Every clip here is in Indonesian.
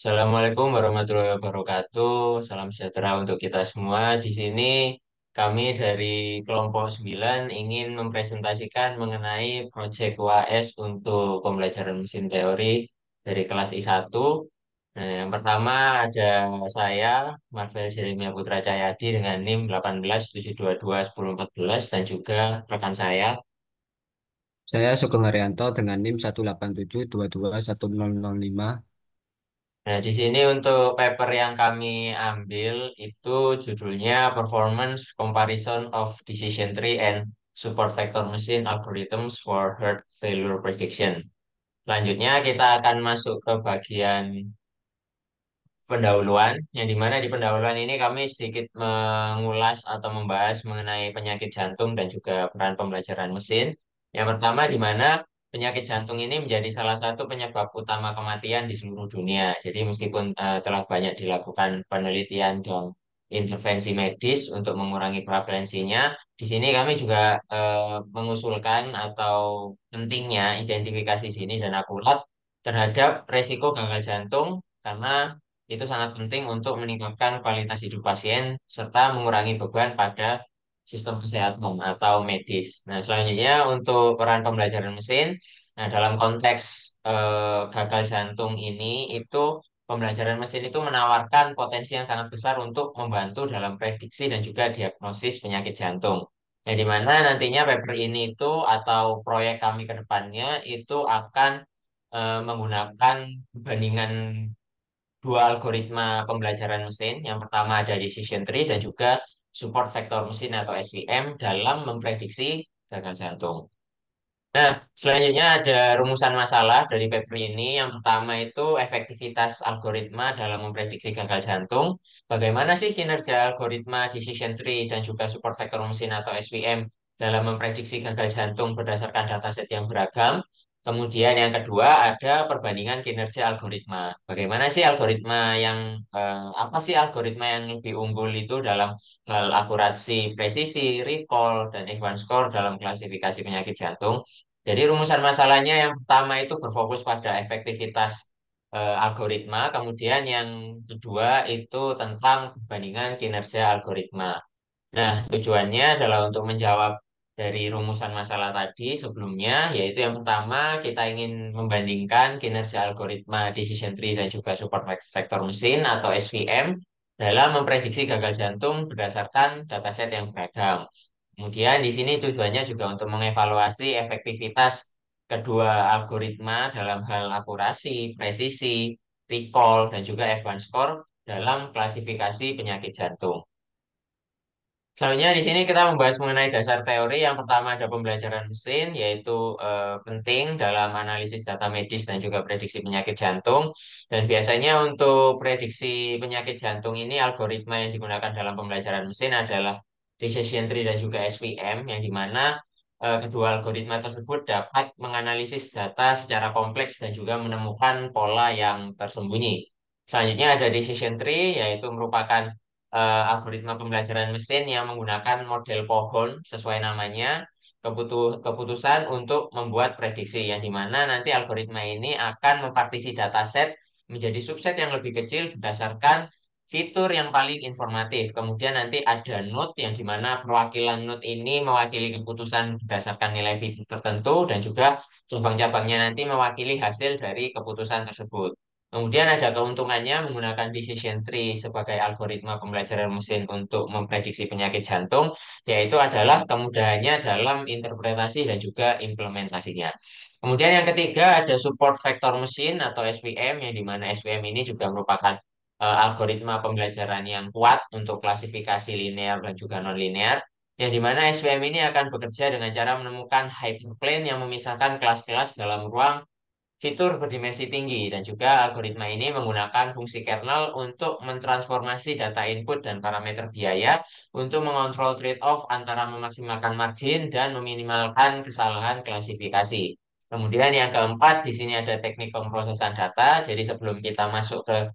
Assalamualaikum warahmatullahi wabarakatuh. Salam sejahtera untuk kita semua. Di sini kami dari kelompok 9 ingin mempresentasikan mengenai proyek UAS untuk pembelajaran mesin teori dari kelas I1. Nah, yang pertama ada saya, Marvel Jeremia Putra Cahyadi dengan NIM 187221014 dan juga rekan saya. Saya Sugeng Haryanto dengan NIM 187221005. Nah, di sini untuk paper yang kami ambil itu judulnya Performance Comparison of Decision Tree and Support Vector Machine Algorithms for Heart Failure Prediction. Selanjutnya kita akan masuk ke bagian pendahuluan, yang dimana di pendahuluan ini kami sedikit mengulas atau membahas mengenai penyakit jantung dan juga peran pembelajaran mesin. Yang pertama, di mana penyakit jantung ini menjadi salah satu penyebab utama kematian di seluruh dunia. Jadi meskipun telah banyak dilakukan penelitian dan intervensi medis untuk mengurangi prevalensinya, di sini kami juga mengusulkan atau pentingnya identifikasi dini dan akurat terhadap resiko gagal jantung karena itu sangat penting untuk meningkatkan kualitas hidup pasien serta mengurangi beban pada sistem kesehatan atau medis. Nah, selanjutnya untuk peran pembelajaran mesin, nah dalam konteks gagal jantung ini itu pembelajaran mesin itu menawarkan potensi yang sangat besar untuk membantu dalam prediksi dan juga diagnosis penyakit jantung. Yang dimana nantinya paper ini itu atau proyek kami ke depannya itu akan menggunakan perbandingan dua algoritma pembelajaran mesin. Yang pertama ada decision tree dan juga support vector mesin atau SVM dalam memprediksi gagal jantung. Nah, selanjutnya ada rumusan masalah dari paper ini. Yang pertama itu efektivitas algoritma dalam memprediksi gagal jantung. Bagaimana sih kinerja algoritma decision tree dan juga support vector mesin atau SVM dalam memprediksi gagal jantung berdasarkan dataset yang beragam. Kemudian yang kedua ada perbandingan kinerja algoritma. Bagaimana sih algoritma yang apa sih algoritma yang lebih unggul itu dalam hal akurasi, presisi, recall, dan Evans score dalam klasifikasi penyakit jantung. Jadi rumusan masalahnya yang pertama itu berfokus pada efektivitas algoritma, kemudian yang kedua itu tentang perbandingan kinerja algoritma. Nah, tujuannya adalah untuk menjawab dari rumusan masalah tadi sebelumnya, yaitu yang pertama kita ingin membandingkan kinerja algoritma decision tree dan juga support vector mesin atau SVM dalam memprediksi gagal jantung berdasarkan dataset yang beragam. Kemudian di sini tujuannya juga untuk mengevaluasi efektivitas kedua algoritma dalam hal akurasi, presisi, recall, dan juga F1 score dalam klasifikasi penyakit jantung. Selanjutnya di sini kita membahas mengenai dasar teori. Yang pertama ada pembelajaran mesin, yaitu penting dalam analisis data medis dan juga prediksi penyakit jantung. Dan biasanya untuk prediksi penyakit jantung ini algoritma yang digunakan dalam pembelajaran mesin adalah decision tree dan juga SVM, yang dimana kedua algoritma tersebut dapat menganalisis data secara kompleks dan juga menemukan pola yang tersembunyi. Selanjutnya ada decision tree, yaitu merupakan algoritma pembelajaran mesin yang menggunakan model pohon sesuai namanya keputusan untuk membuat prediksi yang dimana nanti algoritma ini akan mempartisi dataset menjadi subset yang lebih kecil berdasarkan fitur yang paling informatif. Kemudian nanti ada node yang dimana perwakilan node ini mewakili keputusan berdasarkan nilai fitur tertentu dan juga cabang-cabangnya nanti mewakili hasil dari keputusan tersebut. Kemudian ada keuntungannya menggunakan decision tree sebagai algoritma pembelajaran mesin untuk memprediksi penyakit jantung, yaitu adalah kemudahannya dalam interpretasi dan juga implementasinya. Kemudian yang ketiga ada support vector mesin atau SVM, yang dimana SVM ini juga merupakan algoritma pembelajaran yang kuat untuk klasifikasi linear dan juga non-linear, yang dimana SVM ini akan bekerja dengan cara menemukan hyperplane yang memisahkan kelas-kelas dalam ruang fitur berdimensi tinggi, dan juga algoritma ini menggunakan fungsi kernel untuk mentransformasi data input dan parameter biaya untuk mengontrol trade-off antara memaksimalkan margin dan meminimalkan kesalahan klasifikasi. Kemudian yang keempat, di sini ada teknik pemrosesan data. Jadi sebelum kita masuk ke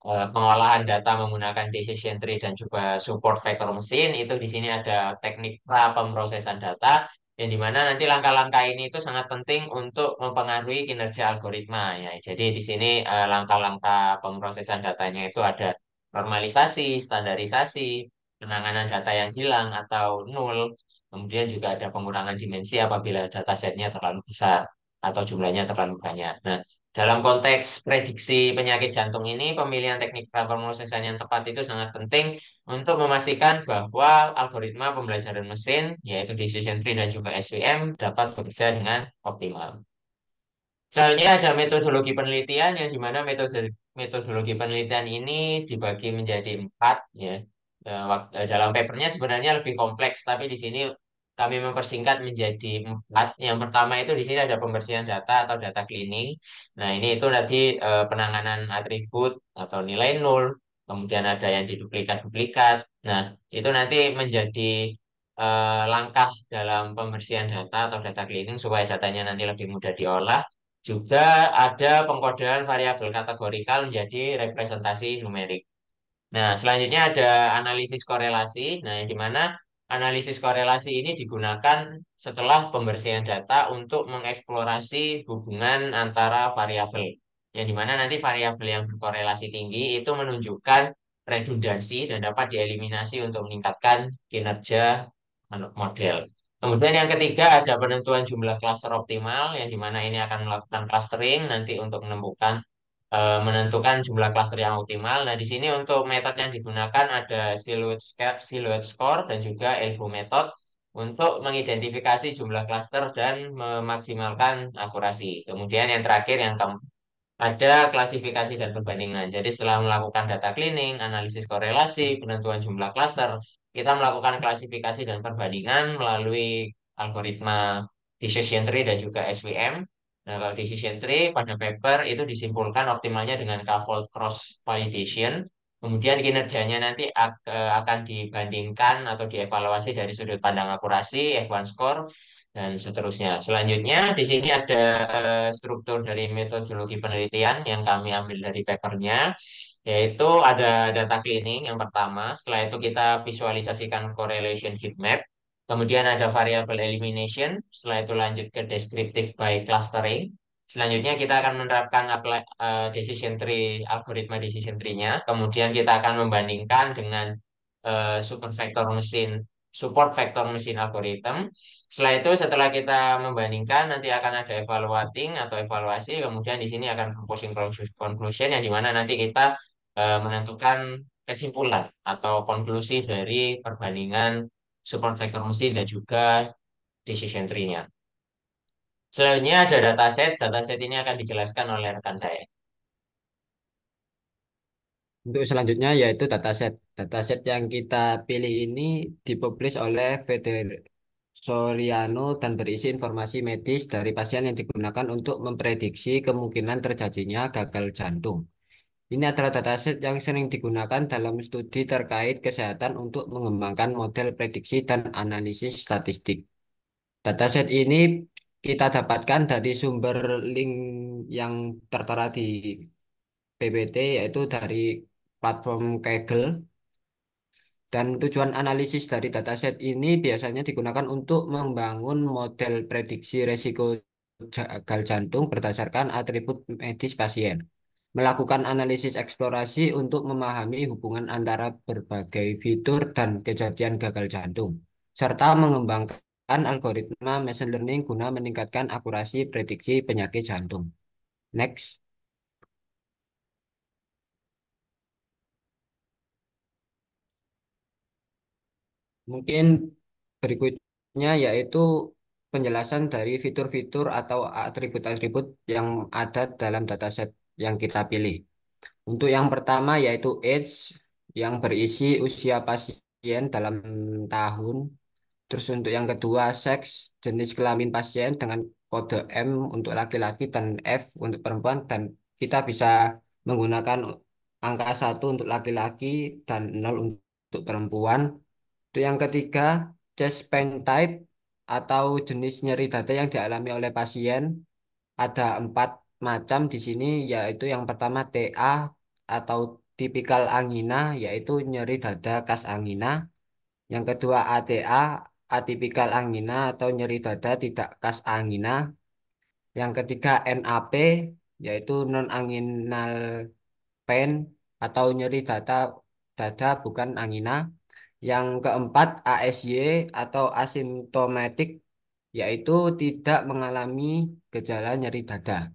pengolahan data menggunakan decision tree dan juga support vector mesin, itu di sini ada teknik pra pemrosesan data, yang dimana nanti langkah-langkah ini itu sangat penting untuk mempengaruhi kinerja algoritma ya. Jadi di sini langkah-langkah pemrosesan datanya itu ada normalisasi, standarisasi, penanganan data yang hilang atau nol, kemudian juga ada pengurangan dimensi apabila datasetnya terlalu besar atau jumlahnya terlalu banyak. Nah, dalam konteks prediksi penyakit jantung ini, pemilihan teknik pemrosesan yang tepat itu sangat penting untuk memastikan bahwa algoritma pembelajaran mesin, yaitu decision tree dan juga SVM, dapat bekerja dengan optimal. Selanjutnya ada metodologi penelitian yang dimana metodologi penelitian ini dibagi menjadi empat ya. Dalam papernya sebenarnya lebih kompleks, tapi di sini kami mempersingkat menjadi empat. Yang pertama itu di sini ada pembersihan data atau data cleaning. Nah ini itu nanti penanganan atribut atau nilai nol, kemudian ada yang diduplikat-duplikat. Nah itu nanti menjadi langkah dalam pembersihan data atau data cleaning supaya datanya nanti lebih mudah diolah. Juga ada pengkodean variabel kategorikal menjadi representasi numerik. Nah, selanjutnya ada analisis korelasi. Nah, yang di mana analisis korelasi ini digunakan setelah pembersihan data untuk mengeksplorasi hubungan antara variabel. Yang di mana nanti variabel yang berkorelasi tinggi itu menunjukkan redundansi dan dapat dieliminasi untuk meningkatkan kinerja model. Kemudian yang ketiga ada penentuan jumlah klaster optimal, yang di mana ini akan melakukan clustering nanti untuk menentukan jumlah klaster yang optimal. Nah, di sini untuk metode yang digunakan ada silhouette score dan juga elbow method untuk mengidentifikasi jumlah klaster dan memaksimalkan akurasi. Kemudian yang terakhir yang keempat ada klasifikasi dan perbandingan. Jadi setelah melakukan data cleaning, analisis korelasi, penentuan jumlah klaster, kita melakukan klasifikasi dan perbandingan melalui algoritma decision tree dan juga SVM. Nah, kalau decision tree pada paper itu disimpulkan optimalnya dengan k-fold cross validation. Kemudian kinerjanya nanti akan dibandingkan atau dievaluasi dari sudut pandang akurasi, F1 score, dan seterusnya. Selanjutnya, di sini ada struktur dari metodologi penelitian yang kami ambil dari papernya, yaitu ada data cleaning yang pertama. Setelah itu kita visualisasikan correlation heat map. Kemudian ada variable elimination. Setelah itu lanjut ke descriptive by clustering. Selanjutnya kita akan menerapkan decision tree, algoritma decision tree-nya. Kemudian kita akan membandingkan dengan super vector mesin, support vector mesin algorithm. Setelah itu, setelah kita membandingkan, nanti akan ada evaluating atau evaluasi. Kemudian di sini akan proposing conclusion yang dimana nanti kita menentukan kesimpulan atau konklusi dari perbandingan support vector mesin dan juga decision tree-nya. Selanjutnya ada dataset. Dataset ini akan dijelaskan oleh rekan saya. Untuk selanjutnya yaitu dataset. Dataset yang kita pilih ini dipublish oleh Soriano dan berisi informasi medis dari pasien yang digunakan untuk memprediksi kemungkinan terjadinya gagal jantung. Ini adalah dataset yang sering digunakan dalam studi terkait kesehatan untuk mengembangkan model prediksi dan analisis statistik. Dataset ini kita dapatkan dari sumber link yang tertera di PPT, yaitu dari platform Kaggle. Dan tujuan analisis dari dataset ini biasanya digunakan untuk membangun model prediksi risiko gagal jantung berdasarkan atribut medis pasien, melakukan analisis eksplorasi untuk memahami hubungan antara berbagai fitur dan kejadian gagal jantung, serta mengembangkan algoritma machine learning guna meningkatkan akurasi prediksi penyakit jantung. Next. Mungkin berikutnya yaitu penjelasan dari fitur-fitur atau atribut-atribut yang ada dalam dataset yang kita pilih. Untuk yang pertama yaitu age yang berisi usia pasien dalam tahun. Terus untuk yang kedua seks, jenis kelamin pasien dengan kode M untuk laki-laki dan F untuk perempuan, dan kita bisa menggunakan angka 1 untuk laki-laki dan 0 untuk perempuan. Untuk yang ketiga, chest pain type atau jenis nyeri dada yang dialami oleh pasien. Ada 4 macam di sini, yaitu yang pertama TA atau tipikal angina, yaitu nyeri dada khas angina. Yang kedua ATA atipikal angina atau nyeri dada tidak khas angina. Yang ketiga NAP, yaitu non-anginal pain atau nyeri dada bukan angina. Yang keempat ASY atau asimptomatik, yaitu tidak mengalami gejala nyeri dada.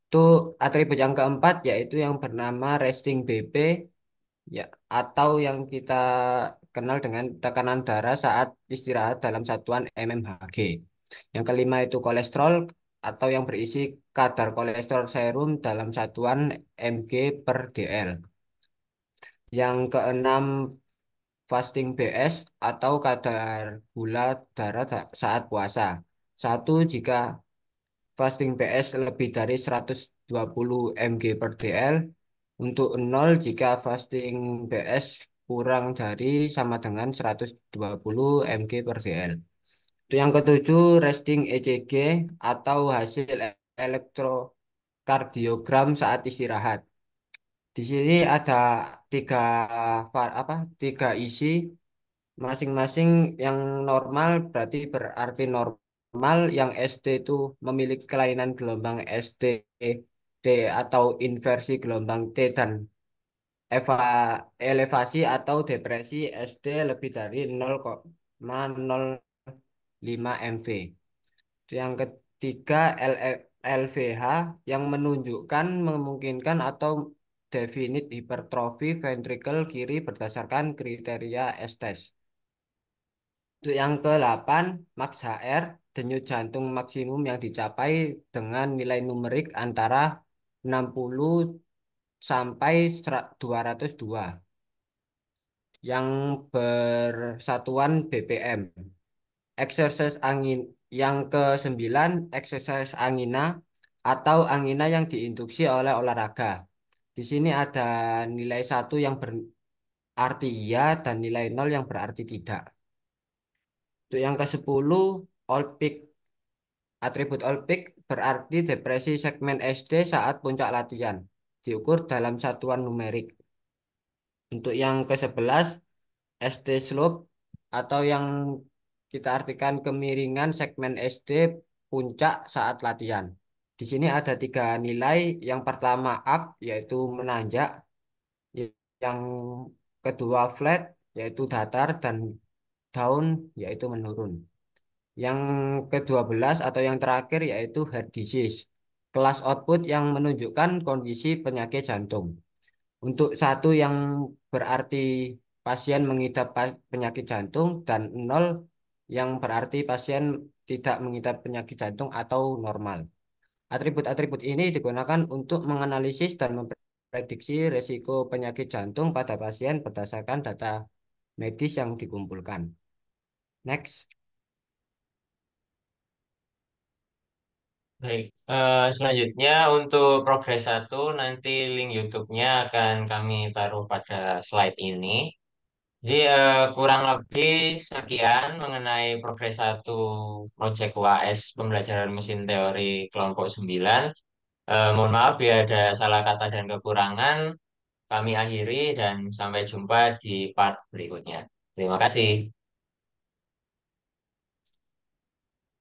Itu atribut yang keempat, yaitu yang bernama resting BP, ya, atau yang kita kenal dengan tekanan darah saat istirahat dalam satuan mmHg. Yang kelima itu kolesterol atau yang berisi kadar kolesterol serum dalam satuan mg per dl. Yang keenam fasting BS atau kadar gula darah saat puasa. Satu, jika fasting BS lebih dari 120 mg per dl. Untuk nol jika fasting BS kurang dari sama dengan 120 mg per dl. Itu yang ketujuh, resting ECG atau hasil elektrokardiogram saat istirahat. Di sini ada tiga tiga isi masing-masing. Yang normal berarti berarti normal, yang ST itu memiliki kelainan gelombang ST T atau inversi gelombang T, dan elevasi atau depresi ST lebih dari 0,05 MV. Yang ketiga LVH yang menunjukkan memungkinkan atau definite hipertrofi ventricle kiri berdasarkan kriteria STES. Untuk yang ke-8, max HR, denyut jantung maksimum yang dicapai dengan nilai numerik antara 60 sampai 202 yang bersatuan BPM. Exercise angin yang ke-9, exercise angina atau angina yang diinduksi oleh olahraga. Di sini ada nilai satu yang berarti iya dan nilai nol yang berarti tidak. Untuk yang ke-10, all peak. Atribut all peak berarti depresi segmen SD saat puncak latihan, diukur dalam satuan numerik. Untuk yang ke-11, SD slope atau yang kita artikan kemiringan segmen SD puncak saat latihan. Di sini ada tiga nilai. Yang pertama up, yaitu menanjak. Yang kedua flat, yaitu datar, dan down, yaitu menurun. Yang ke-12 atau yang terakhir yaitu heart disease. Kelas output yang menunjukkan kondisi penyakit jantung. Untuk satu yang berarti pasien mengidap penyakit jantung, dan nol yang berarti pasien tidak mengidap penyakit jantung atau normal. Atribut-atribut ini digunakan untuk menganalisis dan memprediksi risiko penyakit jantung pada pasien berdasarkan data medis yang dikumpulkan. Next. Baik, selanjutnya untuk progres satu nanti link YouTube-nya akan kami taruh pada slide ini. Jadi kurang lebih sekian mengenai progres satu Project UAS pembelajaran mesin teori kelompok 9. Mohon maaf ya ada salah kata dan kekurangan. Kami akhiri dan sampai jumpa di part berikutnya. Terima kasih.